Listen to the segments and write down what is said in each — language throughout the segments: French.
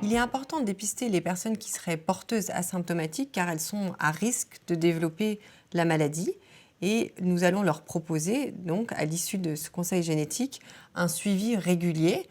Il est important de dépister les personnes qui seraient porteuses asymptomatiques car elles sont à risque de développer la maladie. Et nous allons leur proposer, donc, à l'issue de ce conseil génétique, un suivi régulier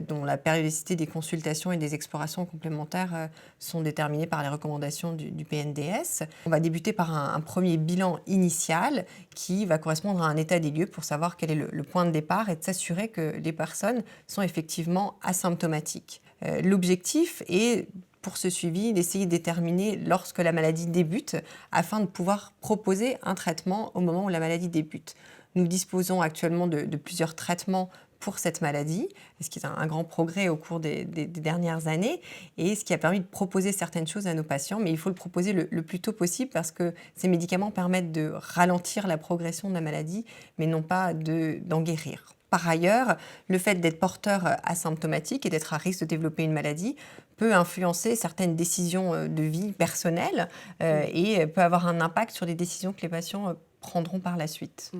dont la périodicité des consultations et des explorations complémentaires sont déterminées par les recommandations du PNDS. On va débuter par un premier bilan initial qui va correspondre à un état des lieux pour savoir quel est le point de départ et de s'assurer que les personnes sont effectivement asymptomatiques. L'objectif est, pour ce suivi, d'essayer de déterminer lorsque la maladie débute afin de pouvoir proposer un traitement au moment où la maladie débute. Nous disposons actuellement de plusieurs traitements pour cette maladie, ce qui est un grand progrès au cours des dernières années et ce qui a permis de proposer certaines choses à nos patients, mais il faut le proposer le plus tôt possible parce que ces médicaments permettent de ralentir la progression de la maladie, mais non pas d'en guérir. Par ailleurs, le fait d'être porteur asymptomatique et d'être à risque de développer une maladie peut influencer certaines décisions de vie personnelles et peut avoir un impact sur les décisions que les patients prendront par la suite.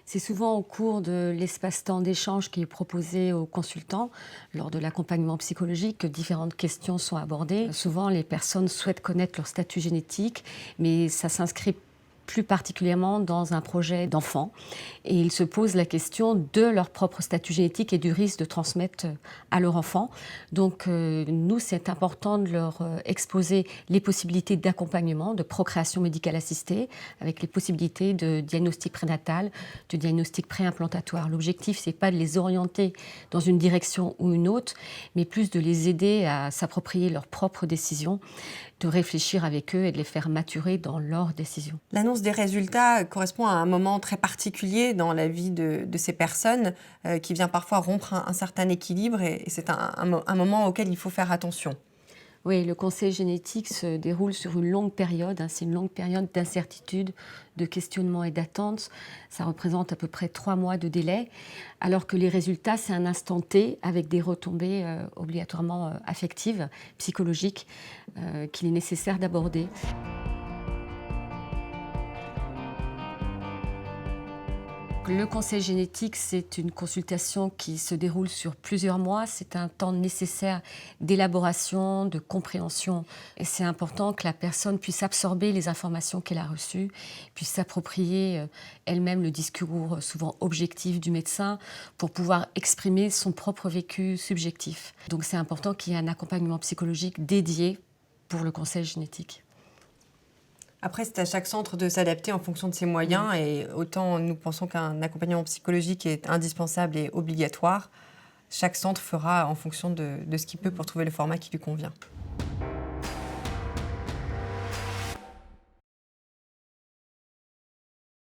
C'est souvent au cours de l'espace-temps d'échange qui est proposé aux consultants, lors de l'accompagnement psychologique, que différentes questions sont abordées. Souvent, les personnes souhaitent connaître leur statut génétique, mais ça s'inscrit plus particulièrement dans un projet d'enfant. Et ils se posent la question de leur propre statut génétique et du risque de transmettre à leur enfant. Donc nous, c'est important de leur exposer les possibilités d'accompagnement, de procréation médicale assistée, avec les possibilités de diagnostic prénatal, de diagnostic préimplantatoire. L'objectif, c'est pas de les orienter dans une direction ou une autre, mais plus de les aider à s'approprier leurs propres décisions, de réfléchir avec eux et de les faire maturer dans leurs décisions. L'annonce des résultats correspond à un moment très particulier dans la vie de ces personnes qui vient parfois rompre un certain équilibre et c'est un moment auquel il faut faire attention. Oui, le conseil génétique se déroule sur une longue période. C'est une longue période d'incertitude, de questionnement et d'attente. Ça représente à peu près 3 mois de délai, alors que les résultats, c'est un instant T avec des retombées obligatoirement affectives, psychologiques, qu'il est nécessaire d'aborder. Le conseil génétique, c'est une consultation qui se déroule sur plusieurs mois. C'est un temps nécessaire d'élaboration, de compréhension. Et c'est important que la personne puisse absorber les informations qu'elle a reçues, puisse s'approprier elle-même le discours souvent objectif du médecin pour pouvoir exprimer son propre vécu subjectif. Donc c'est important qu'il y ait un accompagnement psychologique dédié pour le conseil génétique. Après, c'est à chaque centre de s'adapter en fonction de ses moyens et autant nous pensons qu'un accompagnement psychologique est indispensable et obligatoire, chaque centre fera en fonction de ce qu'il peut pour trouver le format qui lui convient.